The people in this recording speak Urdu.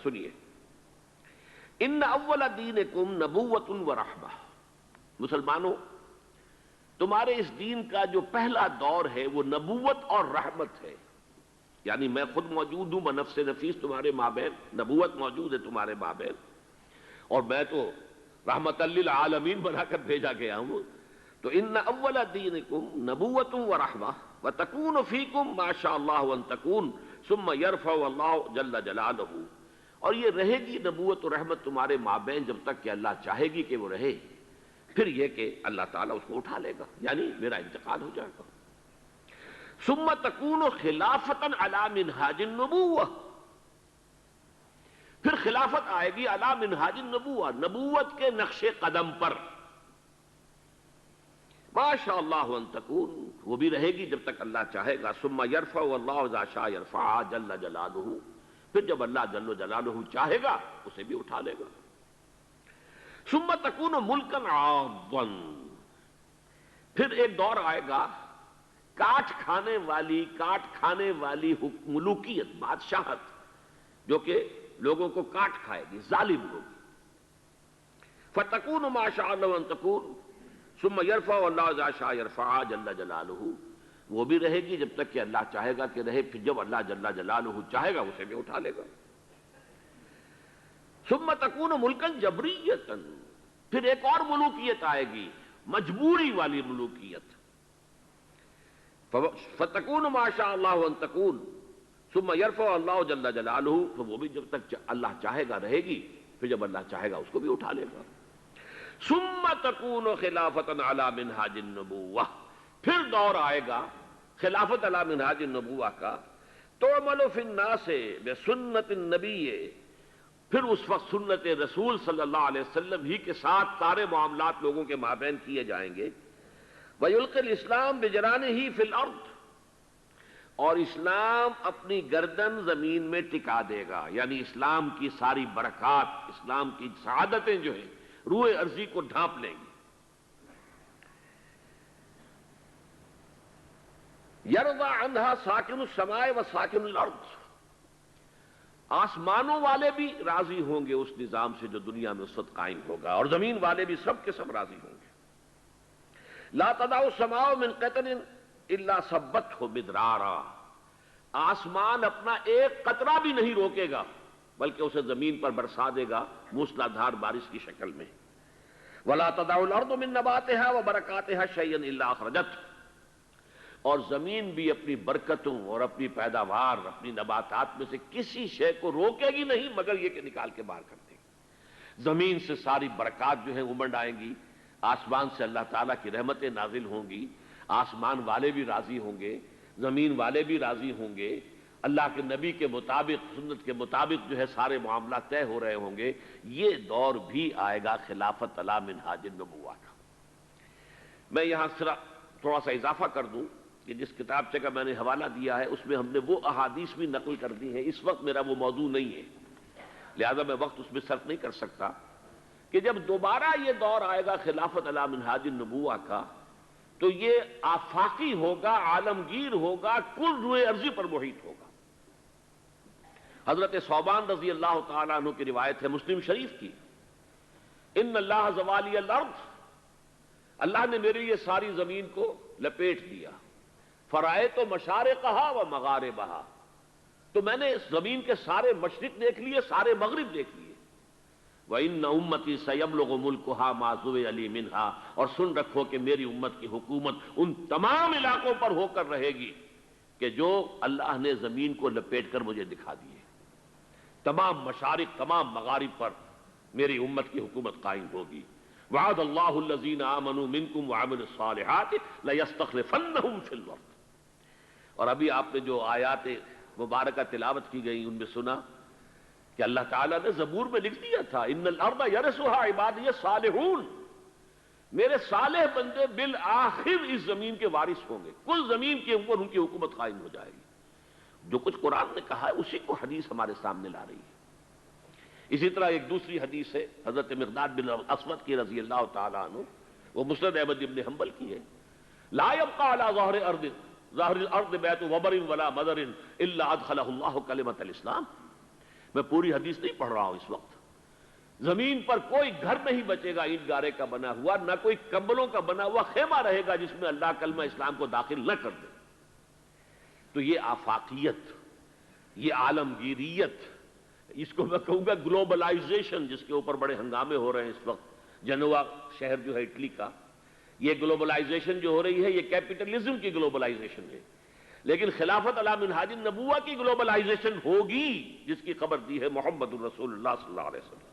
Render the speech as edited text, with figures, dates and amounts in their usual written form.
سنیے، ان اول دینکم نبوۃ و رحمہ، مسلمانوں تمہارے اس دین کا جو پہلا دور ہے وہ نبوت اور رحمت ہے، یعنی میں خود موجود ہوں بنفس نفیس تمہارے مابین، نبوت موجود ہے تمہارے مابین، اور میں تو رحمت للعالمین بنا کر بھیجا گیا ہوں۔ تو ان اول دینکم نبوۃ و رحمہ وتکون فیکم ما شاء اللہ ان تکون ثم یرفع اللہ جل جلالہ، اور یہ رہے گی نبوت و رحمت تمہارے مابین جب تک کہ اللہ چاہے گی کہ وہ رہے، پھر یہ کہ اللہ تعالیٰ اس کو اٹھا لے گا، یعنی میرا انتقال ہو جائے گا۔ ثم تکون خلافتا علی منہاج النبوہ، پھر خلافت آئے گی علی منہاج النبوہ، نبوت کے نقش قدم پر، ما شاء اللہ ان تکون، وہ بھی رہے گی جب تک اللہ چاہے گا۔ ثم یرفع اللہ اذا شاء یرفع جل جلالہ، پھر جب اللہ جل جلالہ چاہے گا اسے بھی اٹھا لے گا۔ ثم تکون ملکا عاضا، پھر ایک دور آئے گا کاٹ کھانے والی ملوکیت، بادشاہت، جو کہ لوگوں کو کاٹ کھائے گی، ظالم ہوگی۔ فتکون ما شاء اللہ ان تکون ثم یرفع اللہ اذا شاء یرفع جل جلالہ، وہ بھی رہے گی جب تک کہ اللہ چاہے گا کہ رہے، پھر جب اللہ جل جلالہ چاہے گا اسے بھی اٹھا لے گا۔ ثم تکون ملکا جبریتا، پھر ایک اور ملوکیت آئے گی، مجبوری والی ملوکیت۔ فتکون ما شاء اللہ ان تکون ثم یرفع اللہ جل جلالہ، تو وہ بھی جب تک اللہ چاہے گا رہے گی، پھر جب اللہ چاہے گا اس کو بھی اٹھا لے گا۔ ثم تکون خلافتا علی منہاج النبوہ، پھر دور آئے گا خلافت علی منہاج النبوہ کا، تعمل فی الناس بسنت النبی، پھر اس وقت سنت رسول صلی اللہ علیہ وسلم ہی کے ساتھ سارے معاملات لوگوں کے مابین کیے جائیں گے۔ وَيُلْقِ الْإِسْلَامُ بِجَرَانِهِ فِي الْأَرْضِ، اور اسلام اپنی گردن زمین میں ٹکا دے گا، یعنی اسلام کی ساری برکات، اسلام کی سعادتیں جو ہیں روئے ارضی کو ڈھانپ لیں گی۔ یرضی عنہا ساکن السماء و ساکن الارض، آسمانوں والے بھی راضی ہوں گے اس نظام سے جو دنیا میں اس وقت قائم ہوگا، اور زمین والے بھی سب کے سب راضی ہوں گے۔ لا تدع السماء من قطر الا صبته مدرارا، آسمان اپنا ایک قطرہ بھی نہیں روکے گا بلکہ اسے زمین پر برسا دے گا موسلا دھار بارش کی شکل میں۔ ولا تدع الارض من نباتها وبرکاتها شيئا الا اخرجته، اور زمین بھی اپنی برکتوں اور اپنی پیداوار، اپنی نباتات میں سے کسی شے کو روکے گی نہیں مگر یہ کہ نکال کے باہر کر دے گی۔ زمین سے ساری برکات جو ہیں امنڈ آئیں گی، آسمان سے اللہ تعالیٰ کی رحمتیں نازل ہوں گی، آسمان والے بھی راضی ہوں گے، زمین والے بھی راضی ہوں گے، اللہ کے نبی کے مطابق، سنت کے مطابق جو ہے سارے معاملات طے ہو رہے ہوں گے۔ یہ دور بھی آئے گا خلافت علی منہاج النبوہ کا۔ میں یہاں تھوڑا سا اضافہ کر دوں کہ جس کتابچے کا میں نے حوالہ دیا ہے اس میں ہم نے وہ احادیث بھی نقل کر دی ہیں، اس وقت میرا وہ موضوع نہیں ہے لہذا میں وقت اس میں صرف نہیں کر سکتا، کہ جب دوبارہ یہ دور آئے گا خلافت علی منہاج النبوہ کا تو یہ آفاقی ہوگا، عالمگیر ہوگا، کل روئے ارضی پر محیط ہوگا۔ حضرت ثوبان رضی اللہ تعالیٰ عنہ کی روایت ہے مسلم شریف کی، ان اللہ زوالی الارض، اللہ نے میرے لیے ساری زمین کو لپیٹ دیا، فرائے تو مشارقہا و مغاربہا، تو میں نے زمین کے سارے مشرق دیکھ لیے، سارے مغرب دیکھ لیے۔ وَإِنَّ أُمَّتِي سَيَبْلُغُ مُلْكُهَا مَا زُوِيَ لِي مِنْهَا، اور سن رکھو کہ میری امت کی حکومت ان تمام علاقوں پر ہو کر رہے گی کہ جو اللہ نے زمین کو لپیٹ کر مجھے دکھا دیے، تمام مشارق، تمام مغارب پر میری امت کی حکومت قائم ہوگی۔ وعد اللہ الذین آمنوا منکم وعملوا الصالحات لیستخلفنہم فی الارض، اور ابھی آپ نے جو آیات مبارکہ تلاوت کی گئی ان میں سنا کہ اللہ تعالیٰ نے زبور میں لکھ دیا تھا ان الارض یرثها عبادی الصالحون، میرے صالح بندے بالآخر اس زمین کے وارث ہوں گے، کل زمین کے اوپر ان کی حکومت قائم ہو جائے گی۔ جو کچھ قرآن نے کہا ہے اسی کو حدیث ہمارے سامنے لا رہی ہے۔ اسی طرح ایک دوسری حدیث ہے حضرت مقداد بن اسود کی رضی اللہ تعالیٰ عنہ، وہ مسند احمد بن حنبل کی ہے، لا يبقى على ظاہر الارض بیت وبر ولا مدر الا ادخلہ اللہ کلمۃ الاسلام، میں پوری حدیث نہیں پڑھ رہا ہوں اس وقت. زمین پر کوئی گھر نہیں بچے گا اینٹ گارے کا بنا ہوا، نہ کوئی کمبلوں کا بنا ہوا خیمہ رہے گا جس میں اللہ کلمہ اسلام کو داخل نہ کر دے. تو یہ آفاقیت، یہ عالمگیریت، اس کو میں کہوں گا گلوبلائزیشن، جس کے اوپر بڑے ہنگامے ہو رہے ہیں اس وقت. جنوا شہر جو ہے اٹلی کا، یہ گلوبلائزیشن جو ہو رہی ہے یہ کیپٹلزم کی گلوبلائزیشن ہے، لیکن خلافت علی منہاج النبوہ کی گلوبلائزیشن ہوگی، جس کی خبر دی ہے محمد الرسول اللہ صلی اللہ علیہ وسلم.